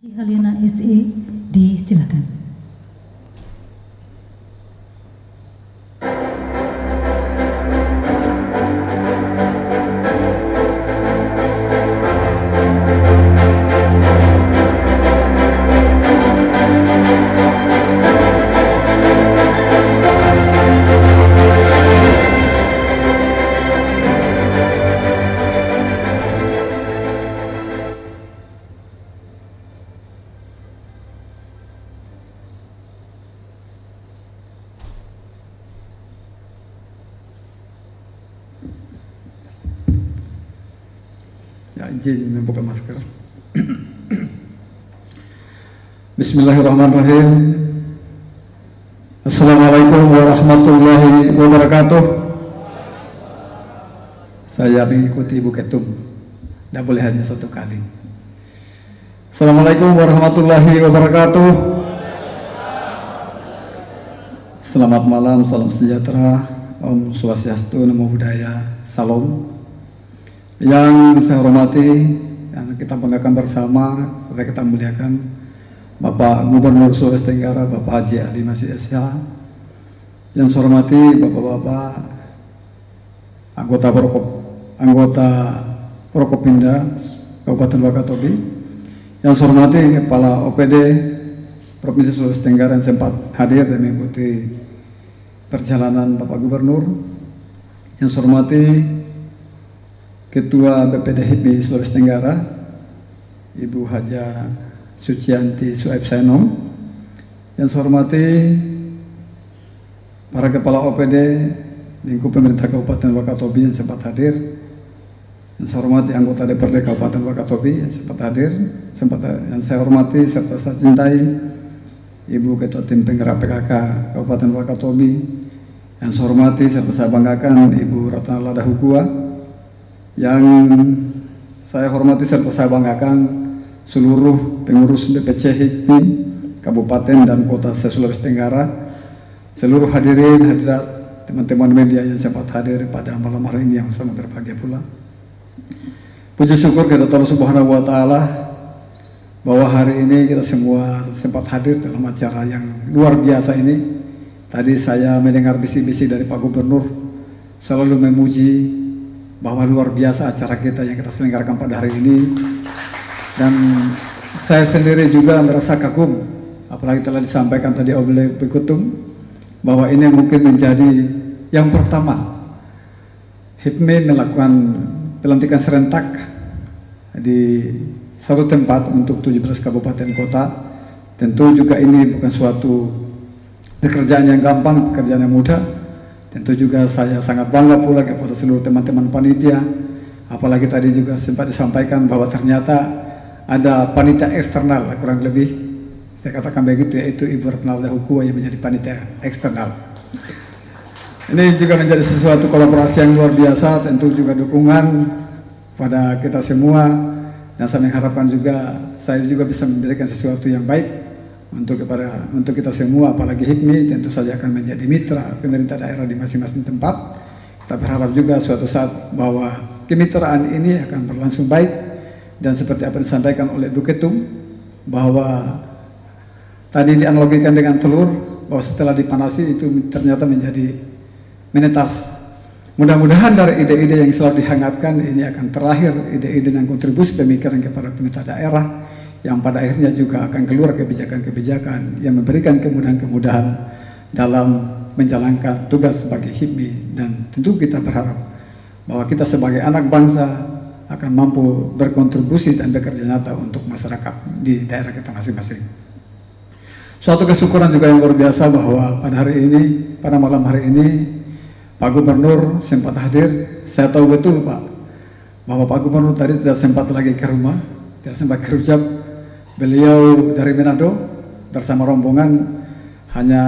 Halena SE, disilakan. Ya, izin membuka masker. Bismillahirrahmanirrahim. Assalamualaikum warahmatullahi wabarakatuh. Saya mengikuti Ibu Ketum. Tidak boleh hanya satu kali. Assalamualaikum warahmatullahi wabarakatuh. Selamat malam, salam sejahtera, Om Swastiastu, Namo Buddhaya, Salam. Yang saya hormati, yang kita banggakan bersama, kita muliakan Bapak Gubernur Sulawesi Tenggara, Bapak Haji Ali Masih SH. Yang saya hormati Bapak-Bapak anggota Prokopimda Kabupaten Wakatobi. Yang saya hormati Kepala OPD Provinsi Sulawesi Tenggara yang sempat hadir dan mengikuti perjalanan Bapak Gubernur. Yang saya hormati Ketua BPD HIPMI Sulawesi Tenggara, Ibu Haja Sucianti Suaib Sainom. Yang saya hormati para Kepala OPD lingkup pemerintah Kabupaten Wakatobi yang sempat hadir. Yang saya hormati anggota DPRD Kabupaten Wakatobi yang sempat hadir. Yang saya hormati serta saya cintai Ibu Ketua Tim Penggerak PKK Kabupaten Wakatobi. Yang saya hormati serta saya banggakan Ibu Ratna Lada Hukua. Yang saya hormati serta saya banggakan seluruh pengurus DPC HIPMI Kabupaten dan Kota Sulawesi Tenggara, seluruh hadirin hadirat teman-teman media yang sempat hadir pada malam hari ini yang sangat berbahagia pula. Puji syukur kepada Allah Subhanahu wa Ta'ala bahwa hari ini kita semua sempat hadir dalam acara yang luar biasa ini. Tadi saya mendengar bisi-bisi dari Pak Gubernur selalu memuji bahwa luar biasa acara kita yang kita selenggarakan pada hari ini, dan saya sendiri juga merasa kagum apalagi telah disampaikan tadi oleh Ibu Ketum bahwa ini mungkin menjadi yang pertama HIPMI melakukan pelantikan serentak di satu tempat untuk 17 kabupaten kota. Tentu juga ini bukan suatu pekerjaan yang gampang, pekerjaan yang mudah. Tentu juga saya sangat bangga pula kepada seluruh teman-teman panitia. Apalagi tadi juga sempat disampaikan bahwa ternyata ada panitia eksternal, kurang lebih saya katakan begitu, yaitu Ibu Ratna Lada Hukua yang menjadi panitia eksternal. Ini juga menjadi sesuatu kolaborasi yang luar biasa, tentu juga dukungan pada kita semua, dan saya mengharapkan juga saya juga bisa memberikan sesuatu yang baik untuk kita semua, apalagi HIPMI tentu saja akan menjadi mitra pemerintah daerah di masing-masing tempat. Kita berharap juga suatu saat bahwa kemitraan ini akan berlangsung baik, dan seperti apa disampaikan oleh Ibu Ketum bahwa tadi dianalogikan dengan telur, bahwa setelah dipanasi itu ternyata menjadi menetas. Mudah-mudahan dari ide-ide yang selalu dihangatkan ini akan terakhir ide-ide dan kontribusi pemikiran kepada pemerintah daerah, yang pada akhirnya juga akan keluar kebijakan-kebijakan yang memberikan kemudahan-kemudahan dalam menjalankan tugas sebagai HIPMI. Dan tentu kita berharap bahwa kita sebagai anak bangsa akan mampu berkontribusi dan bekerja nyata untuk masyarakat di daerah kita masing-masing. Suatu kesyukuran juga yang luar biasa bahwa pada malam hari ini Pak Gubernur sempat hadir. Saya tahu betul Pak bahwa Pak Gubernur tadi tidak sempat lagi ke rumah, tidak sempat kerja. Beliau dari Manado bersama rombongan hanya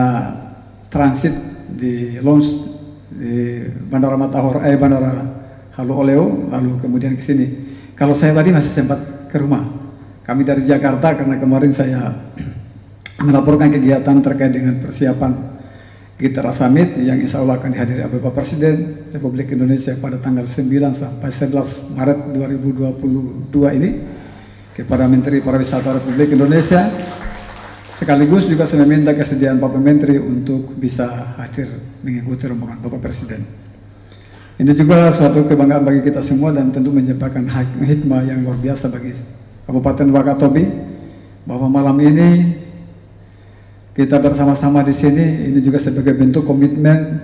transit di launch di Bandara Bandara Halu Oleo, lalu kemudian ke sini. Kalau saya tadi masih sempat ke rumah. Kami dari Jakarta karena kemarin saya melaporkan kegiatan terkait dengan persiapan Gitara Summit yang insya Allah akan dihadiri oleh Bapak Presiden Republik Indonesia pada tanggal 9 sampai 11 Maret 2022 ini. kepada Menteri Pariwisata Republik Indonesia. Sekaligus juga saya meminta kesediaan Bapak Menteri untuk bisa hadir mengikuti rombongan Bapak Presiden. Ini juga suatu kebanggaan bagi kita semua dan tentu menyebabkan hikmah yang luar biasa bagi Kabupaten Wakatobi bahwa malam ini kita bersama-sama di sini. Ini juga sebagai bentuk komitmen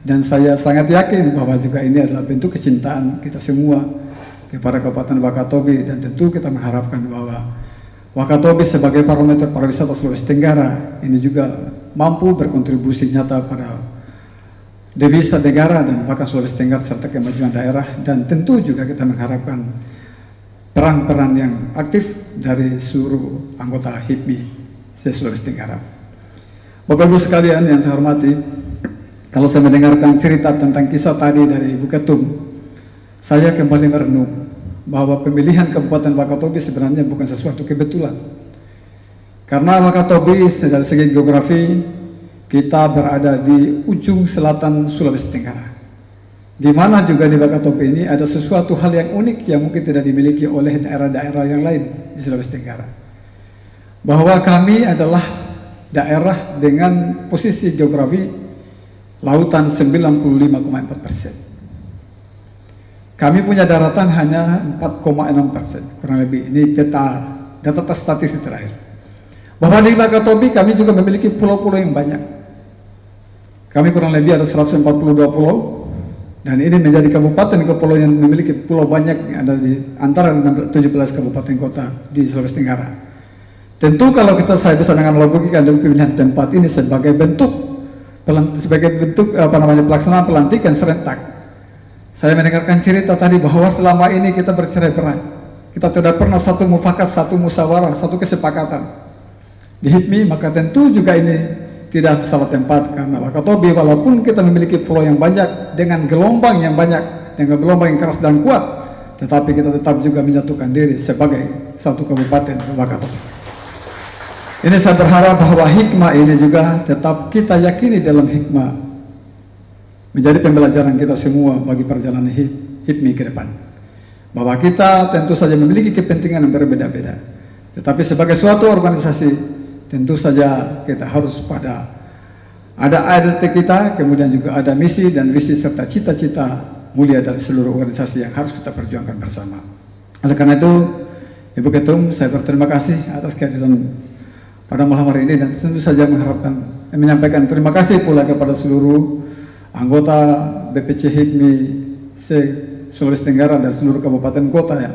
dan saya sangat yakin bahwa juga ini adalah bentuk kecintaan kita semua kepada Kabupaten Wakatobi, dan tentu kita mengharapkan bahwa Wakatobi sebagai parameter pariwisata Sulawesi Tenggara ini juga mampu berkontribusi nyata pada devisa negara dan bahkan Sulawesi Tenggara serta kemajuan daerah, dan tentu juga kita mengharapkan peran-peran yang aktif dari seluruh anggota HIPMI se-Sulawesi Tenggara. Bapak Ibu sekalian yang saya hormati, kalau saya mendengarkan cerita tentang kisah tadi dari Ibu Ketum, saya kembali merenung bahwa pemilihan Kabupaten Wakatobi sebenarnya bukan sesuatu kebetulan. Karena Wakatobi dari segi geografi kita berada di ujung selatan Sulawesi Tenggara, di mana juga di Wakatobi ini ada sesuatu hal yang unik yang mungkin tidak dimiliki oleh daerah-daerah yang lain di Sulawesi Tenggara. Bahwa kami adalah daerah dengan posisi geografi lautan 95,4%. Kami punya daratan hanya 4,6%, kurang lebih. Ini data statistik terakhir. Bahwa di Wakatobi kami juga memiliki pulau-pulau yang banyak. Kami kurang lebih ada 142 pulau, dan ini menjadi kabupaten kepulauan yang memiliki pulau banyak yang ada di antara 17 kabupaten kota di Sulawesi Tenggara. Tentu kalau saya bisa dengan logika dan pemilihan tempat ini sebagai bentuk pelaksanaan pelantikan serentak. Saya mendengarkan cerita tadi bahwa selama ini kita bercerai-berai. Kita tidak pernah satu mufakat, satu musyawarah, satu kesepakatan di HIPMI, maka tentu juga ini tidak salah tempat. Karena Wakatobi walaupun kita memiliki pulau yang banyak dengan gelombang yang banyak, dengan gelombang yang keras dan kuat, tetapi kita tetap juga menyatukan diri sebagai satu kabupaten Wakatobi. Ini saya berharap bahwa hikmah ini juga tetap kita yakini dalam hikmah menjadi pembelajaran kita semua bagi perjalanan HIPMI ke depan. Bahwa kita tentu saja memiliki kepentingan yang berbeda-beda, tetapi sebagai suatu organisasi tentu saja kita harus ada ADT kita, kemudian juga ada misi dan visi serta cita-cita mulia dari seluruh organisasi yang harus kita perjuangkan bersama. Oleh karena itu, Ibu Ketum, saya berterima kasih atas kehadiran pada malam hari ini, dan tentu saja menyampaikan terima kasih pula kepada seluruh anggota BPC HIPMI Sulawesi Tenggara dan seluruh kabupaten kota ya.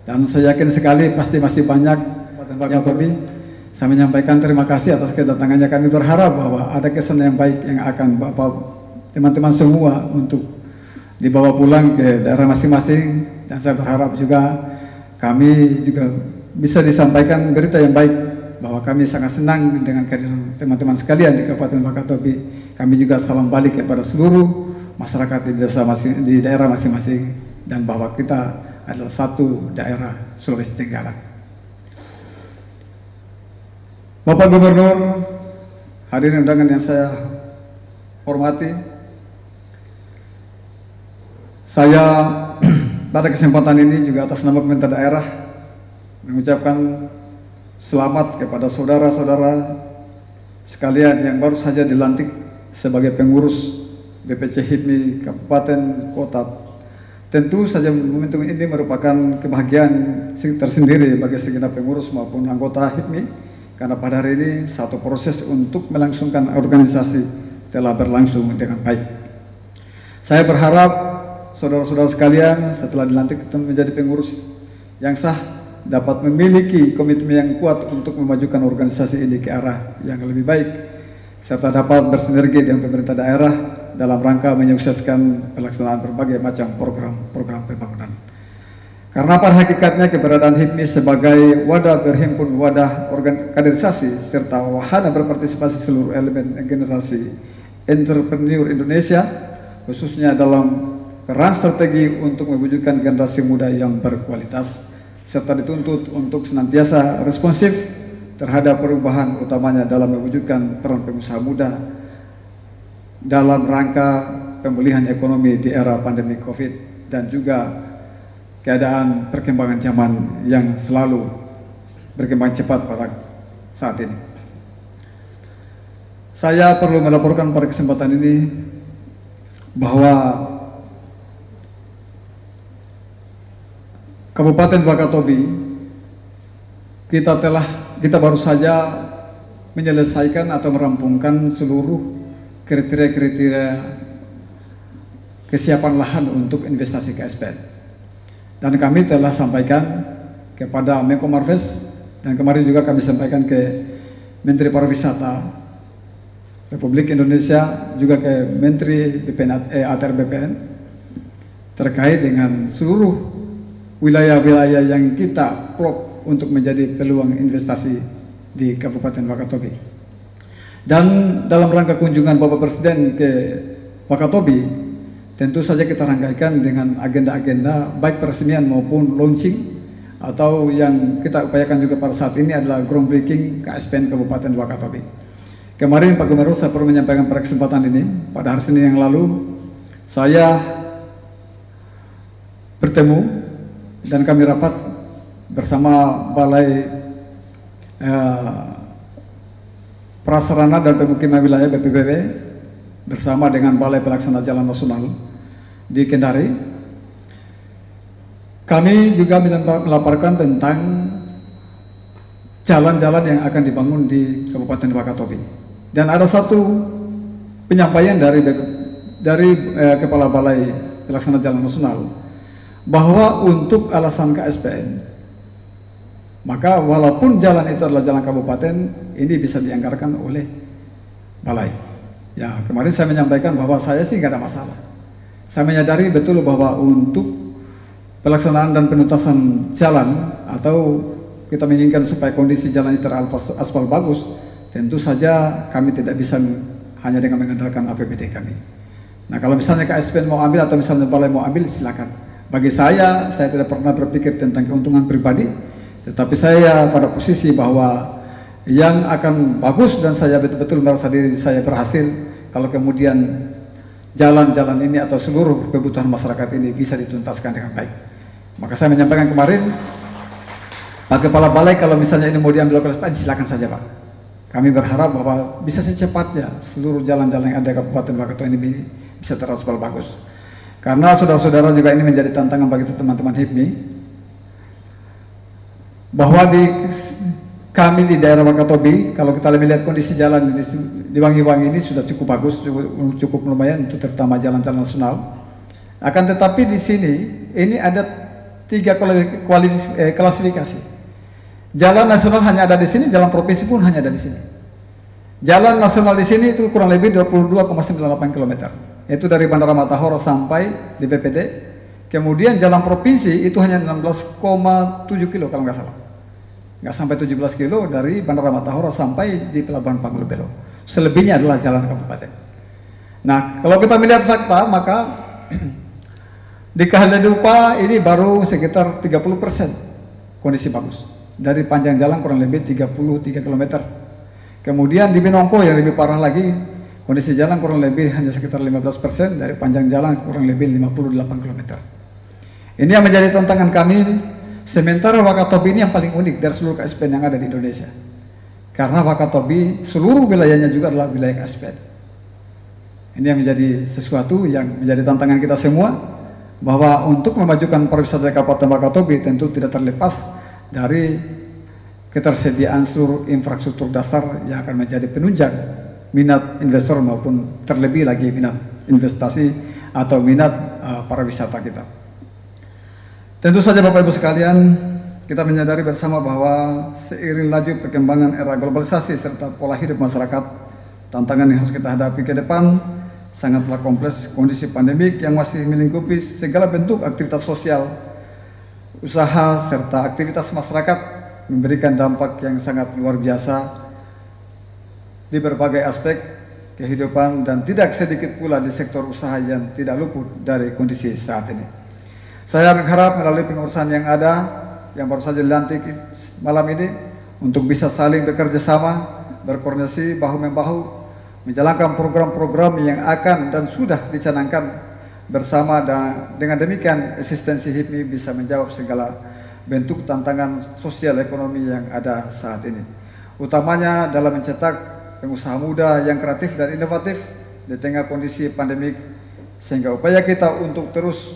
Dan saya yakin sekali pasti masih banyak Kabupaten Wakatobi. Saya menyampaikan terima kasih atas kedatangannya. Kami berharap bahwa ada kesan yang baik yang akan Bapak teman-teman semua untuk dibawa pulang ke daerah masing-masing, dan saya berharap juga kami juga bisa disampaikan berita yang baik bahwa kami sangat senang dengan kehadiran teman-teman sekalian di Kabupaten Wakatobi. Kami juga salam balik kepada seluruh masyarakat di daerah masing-masing, dan bahwa kita adalah satu daerah Sulawesi Tenggara. Bapak Gubernur, hadirin undangan yang saya hormati, saya pada kesempatan ini juga atas nama pemerintah daerah mengucapkan selamat kepada saudara-saudara sekalian yang baru saja dilantik sebagai pengurus BPC HIPMI Kabupaten Kota. Tentu saja momentum ini merupakan kebahagiaan tersendiri bagi segenap pengurus maupun anggota HIPMI, karena pada hari ini satu proses untuk melangsungkan organisasi telah berlangsung dengan baik. Saya berharap saudara-saudara sekalian setelah dilantik menjadi pengurus yang sah dapat memiliki komitmen yang kuat untuk memajukan organisasi ini ke arah yang lebih baik, serta dapat bersinergi dengan pemerintah daerah dalam rangka menyukseskan pelaksanaan berbagai macam program pembangunan. Karena pada hakikatnya keberadaan HIPMI sebagai wadah berhimpun wadah kaderisasi serta wahana berpartisipasi seluruh elemen generasi entrepreneur Indonesia, khususnya dalam peran strategi untuk mewujudkan generasi muda yang berkualitas, serta dituntut untuk senantiasa responsif terhadap perubahan, utamanya dalam mewujudkan peran pengusaha muda dalam rangka pemulihan ekonomi di era pandemi COVID dan juga keadaan perkembangan zaman yang selalu berkembang cepat pada saat ini. Saya perlu melaporkan pada kesempatan ini bahwa Kabupaten Wakatobi kita baru saja menyelesaikan atau merampungkan seluruh kriteria-kriteria kesiapan lahan untuk investasi KSPN. Dan kami telah sampaikan kepada Menko Marves, dan kemarin juga kami sampaikan ke Menteri Pariwisata Republik Indonesia, juga ke Menteri ATR BPN, terkait dengan seluruh wilayah-wilayah yang kita plot untuk menjadi peluang investasi di Kabupaten Wakatobi. Dan dalam rangka kunjungan Bapak Presiden ke Wakatobi, tentu saja kita rangkaikan dengan agenda-agenda baik peresmian maupun launching, atau yang kita upayakan juga pada saat ini adalah groundbreaking KSPN Kabupaten Wakatobi. Kemarin Pak Gubernur, saya perlu menyampaikan pada kesempatan ini, pada hari Senin yang lalu saya bertemu dan kami rapat bersama Balai Prasarana dan Pemukiman Wilayah BPBW bersama dengan Balai Pelaksana Jalan Nasional di Kendari. Kami juga melaporkan tentang jalan-jalan yang akan dibangun di Kabupaten Wakatobi. Dan ada satu penyampaian dari Kepala Balai Pelaksana Jalan Nasional bahwa untuk alasan KSPN, maka walaupun jalan itu adalah jalan kabupaten, ini bisa dianggarkan oleh balai. Ya, kemarin saya menyampaikan bahwa saya sih nggak ada masalah. Saya menyadari betul bahwa untuk pelaksanaan dan penuntasan jalan, atau kita menginginkan supaya kondisi jalan itu teraspal bagus, tentu saja kami tidak bisa hanya dengan mengandalkan APBD kami. Nah, kalau misalnya KSPN mau ambil atau misalnya balai mau ambil, silakan. Bagi saya tidak pernah berpikir tentang keuntungan pribadi, tetapi saya pada posisi bahwa yang akan bagus, dan saya betul-betul merasa diri saya berhasil kalau kemudian jalan-jalan ini atau seluruh kebutuhan masyarakat ini bisa dituntaskan dengan baik. Maka saya menyampaikan kemarin, Pak Kepala Balai, kalau misalnya ini mau diambil oleh KSPN, silakan saja Pak. Kami berharap bahwa bisa secepatnya seluruh jalan-jalan yang ada di Kabupaten Wakatobi ini bisa teraspal bagus. Karena saudara-saudara juga ini menjadi tantangan bagi teman-teman HIPMI, bahwa kami di daerah Wakatobi, kalau kita melihat kondisi jalan di Wangi-Wangi ini sudah cukup bagus, cukup lumayan untuk terutama jalan-jalan nasional. Akan tetapi di sini ini ada 3 klasifikasi. Jalan nasional hanya ada di sini, jalan provinsi pun hanya ada di sini. Jalan nasional di sini itu kurang lebih 22,98 km. Itu dari Bandara Matahora sampai di BPD. Kemudian jalan provinsi itu hanya 16,7 kilo kalau nggak salah. Nggak sampai 17 kilo dari Bandara Matahora sampai di Pelabuhan Panglubelo. Selebihnya adalah jalan kabupaten. Nah, kalau kita melihat fakta, maka di Kahledupa ini baru sekitar 30% kondisi bagus. Dari panjang jalan kurang lebih 33 km. Kemudian di Binongko yang lebih parah lagi, kondisi jalan kurang lebih hanya sekitar 15%, dari panjang jalan kurang lebih 58 km. Ini yang menjadi tantangan kami, sementara Wakatobi ini yang paling unik dari seluruh KSPN yang ada di Indonesia. Karena Wakatobi seluruh wilayahnya juga adalah wilayah KSPN. Ini yang menjadi sesuatu yang menjadi tantangan kita semua, bahwa untuk memajukan pariwisata Kabupaten Wakatobi tentu tidak terlepas dari ketersediaan seluruh infrastruktur dasar yang akan menjadi penunjang minat investor maupun terlebih lagi minat investasi atau minat pariwisata kita. Tentu saja Bapak Ibu sekalian, kita menyadari bersama bahwa seiring laju perkembangan era globalisasi serta pola hidup masyarakat, tantangan yang harus kita hadapi ke depan sangatlah kompleks. Kondisi pandemik yang masih melingkupi segala bentuk aktivitas sosial, usaha serta aktivitas masyarakat memberikan dampak yang sangat luar biasa di berbagai aspek kehidupan, dan tidak sedikit pula di sektor usaha yang tidak luput dari kondisi saat ini. Saya berharap melalui pengurusan yang ada, yang baru saja dilantik malam ini, untuk bisa saling bekerja sama, berkoordinasi bahu-membahu, menjalankan program-program yang akan dan sudah dicanangkan bersama, dan dengan demikian eksistensi HIPMI bisa menjawab segala bentuk tantangan sosial ekonomi yang ada saat ini. Utamanya dalam mencetak pengusaha muda yang kreatif dan inovatif di tengah kondisi pandemik, sehingga upaya kita untuk terus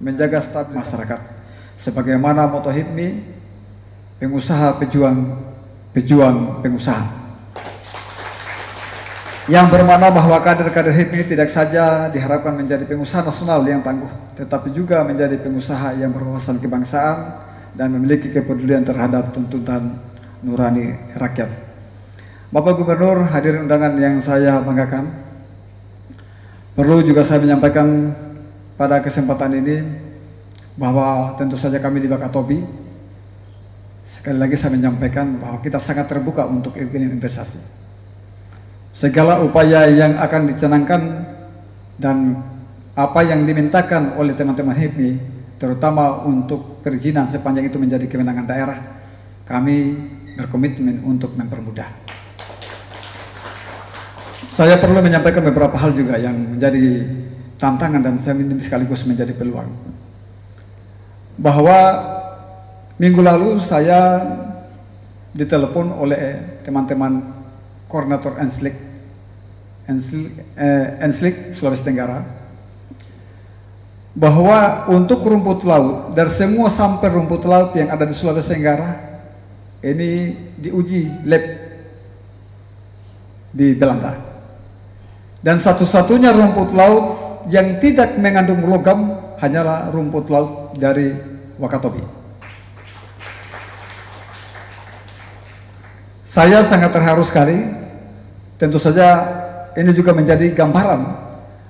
menjaga stabilitas masyarakat. Sebagaimana moto HIPMI, pengusaha pejuang, pejuang pengusaha. Yang bermakna bahwa kader-kader HIPMI tidak saja diharapkan menjadi pengusaha nasional yang tangguh, tetapi juga menjadi pengusaha yang berwawasan kebangsaan dan memiliki kepedulian terhadap tuntutan nurani rakyat. Bapak Gubernur, hadirin undangan yang saya banggakan, perlu juga saya menyampaikan pada kesempatan ini bahwa tentu saja kami di Wakatobi, sekali lagi saya menyampaikan bahwa kita sangat terbuka untuk iklim investasi. Segala upaya yang akan dicanangkan dan apa yang dimintakan oleh teman-teman HIPMI, terutama untuk perizinan sepanjang itu menjadi kewenangan daerah, kami berkomitmen untuk mempermudah. Saya perlu menyampaikan beberapa hal juga yang menjadi tantangan dan sekaligus menjadi peluang. Bahwa minggu lalu saya ditelepon oleh teman-teman koordinator Enslik Sulawesi Tenggara, bahwa untuk rumput laut dari semua sampel rumput laut yang ada di Sulawesi Tenggara ini diuji lab di Belanda, dan satu-satunya rumput laut yang tidak mengandung logam hanyalah rumput laut dari Wakatobi. Saya sangat terharu sekali. Tentu saja ini juga menjadi gambaran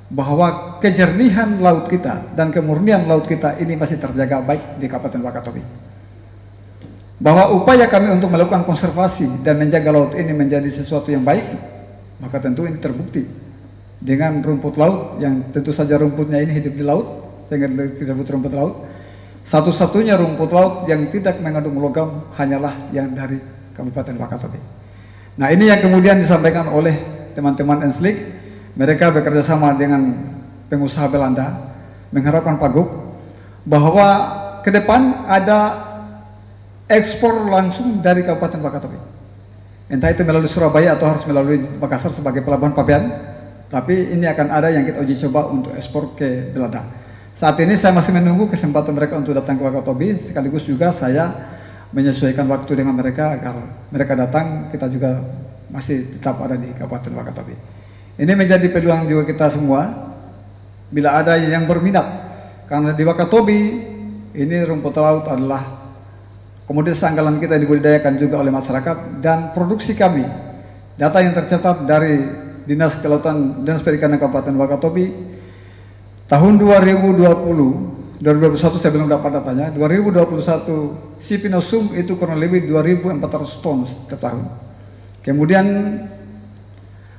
bahwa kejernihan laut kita dan kemurnian laut kita ini masih terjaga baik di Kabupaten Wakatobi. Bahwa upaya kami untuk melakukan konservasi dan menjaga laut ini menjadi sesuatu yang baik, maka tentu ini terbukti dengan rumput laut yang tentu saja rumputnya ini hidup di laut, sehingga disebut rumput laut. Satu-satunya rumput laut yang tidak mengandung logam hanyalah yang dari Kabupaten Wakatobi. Nah, ini yang kemudian disampaikan oleh teman-teman Enslik. Mereka bekerja sama dengan pengusaha Belanda, mengharapkan Pak Gub bahwa ke depan ada ekspor langsung dari Kabupaten Wakatobi. Entah itu melalui Surabaya atau harus melalui Makassar sebagai pelabuhan pabean, tapi ini akan ada yang kita uji coba untuk ekspor ke Belanda. Saat ini saya masih menunggu kesempatan mereka untuk datang ke Wakatobi, sekaligus juga saya menyesuaikan waktu dengan mereka agar mereka datang, kita juga masih tetap ada di Kabupaten Wakatobi. Ini menjadi peluang juga kita semua bila ada yang berminat, karena di Wakatobi ini rumput laut adalah komoditas andalan kita dibudidayakan juga oleh masyarakat, dan produksi kami, data yang tercatat dari Dinas Kelautan dan Perikanan Kabupaten Wakatobi tahun 2021 saya belum dapat datanya. 2021 Sipinosum itu kurang lebih 2.400 ton setiap tahun. Kemudian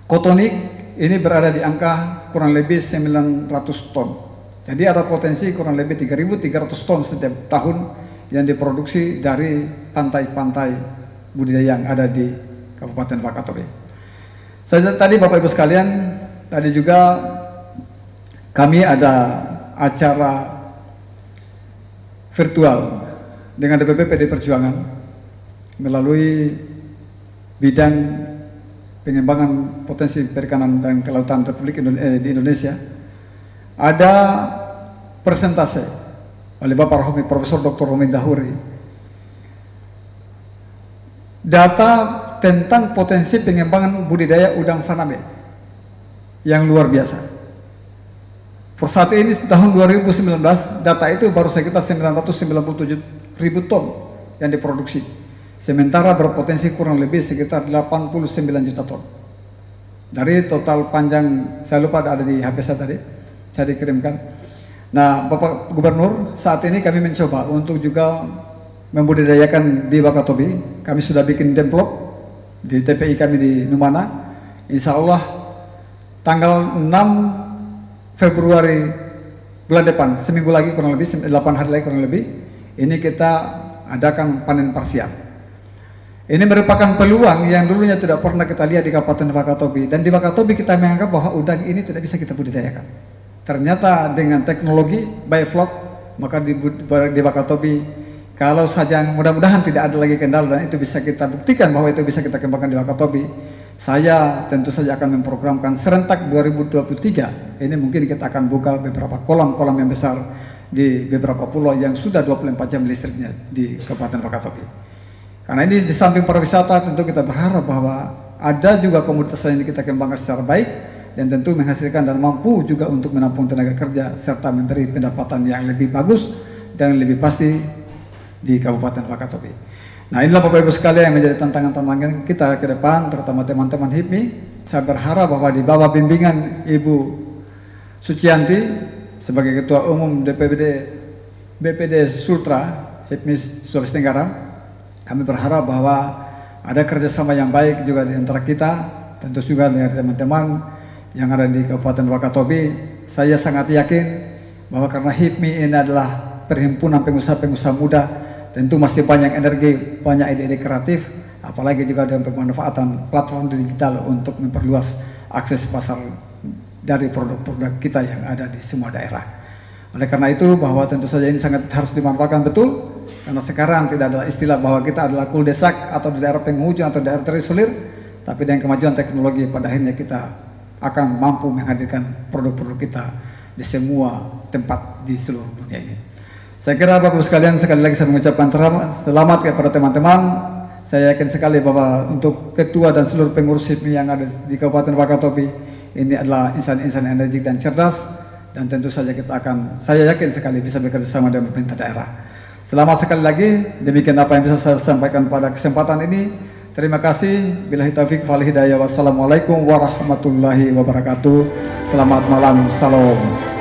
kotonik ini berada di angka kurang lebih 900 ton. Jadi ada potensi kurang lebih 3.300 ton setiap tahun yang diproduksi dari pantai-pantai budidaya yang ada di Kabupaten Wakatobi. Saya tadi Bapak Ibu sekalian, tadi juga kami ada acara virtual dengan DPP PD Perjuangan melalui bidang pengembangan potensi perikanan dan kelautan Republik di Indonesia. Ada presentase oleh Bapak Rohmi, Profesor Dr. Rohmi Dahuri, data tentang potensi pengembangan budidaya udang faname yang luar biasa. Per saat ini tahun 2019 data itu baru sekitar 997.000 ton yang diproduksi, sementara berpotensi kurang lebih sekitar 89 juta ton. Dari total panjang, saya lupa ada di HP saya tadi, saya dikirimkan. Nah, Bapak Gubernur, saat ini kami mencoba untuk juga membudidayakan di Wakatobi. Kami sudah bikin demplok di TPI kami di Numana. Insya Allah tanggal 6 Februari bulan depan, seminggu lagi kurang lebih, 8 hari lagi kurang lebih, ini kita adakan panen parsial. Ini merupakan peluang yang dulunya tidak pernah kita lihat di Kabupaten Wakatobi, dan di Wakatobi kita menganggap bahwa udang ini tidak bisa kita budidayakan. Ternyata dengan teknologi biofloc, maka di Wakatobi kalau saja mudah-mudahan tidak ada lagi kendala dan itu bisa kita buktikan bahwa itu bisa kita kembangkan di Wakatobi, saya tentu saja akan memprogramkan serentak 2023. Ini mungkin kita akan buka beberapa kolam-kolam yang besar di beberapa pulau yang sudah 24 jam listriknya di Kabupaten Wakatobi. Karena ini di samping pariwisata, tentu kita berharap bahwa ada juga komoditas yang kita kembangkan secara baik dan tentu menghasilkan dan mampu juga untuk menampung tenaga kerja serta memberi pendapatan yang lebih bagus dan lebih pasti di Kabupaten Wakatobi. Nah, inilah Bapak Ibu sekalian yang menjadi tantangan-tantangan kita ke depan, terutama teman-teman HIPMI. Saya berharap bahwa di bawah bimbingan Ibu Sucianti sebagai Ketua Umum BPD Sultra HIPMI Sulawesi Tenggara, kami berharap bahwa ada kerjasama yang baik juga di antara kita, tentu juga dengan teman-teman yang ada di Kabupaten Wakatobi. Saya sangat yakin bahwa karena HIPMI ini adalah perhimpunan pengusaha-pengusaha muda, tentu masih banyak energi, banyak ide-ide kreatif, apalagi juga dengan pemanfaatan platform digital untuk memperluas akses pasar dari produk-produk kita yang ada di semua daerah. Oleh karena itu bahwa tentu saja ini sangat harus dimanfaatkan betul, karena sekarang tidak ada istilah bahwa kita adalah kuldesak atau di daerah penghujung atau daerah terisolir, tapi dengan kemajuan teknologi pada akhirnya kita akan mampu menghadirkan produk-produk kita di semua tempat di seluruh dunia ini. Saya kira Bapak-Ibu sekalian, sekali lagi saya mengucapkan selamat kepada teman-teman. Saya yakin sekali bahwa untuk ketua dan seluruh pengurus HIPMI yang ada di Kabupaten Wakatobi ini adalah insan-insan energik dan cerdas, dan tentu saja saya yakin sekali bisa bekerja sama dengan pemerintah daerah. Selamat sekali lagi, demikian apa yang bisa saya sampaikan pada kesempatan ini. Terima kasih. Billahi taufiq wal hidayah. Wassalamualaikum warahmatullahi wabarakatuh. Selamat malam. Salam.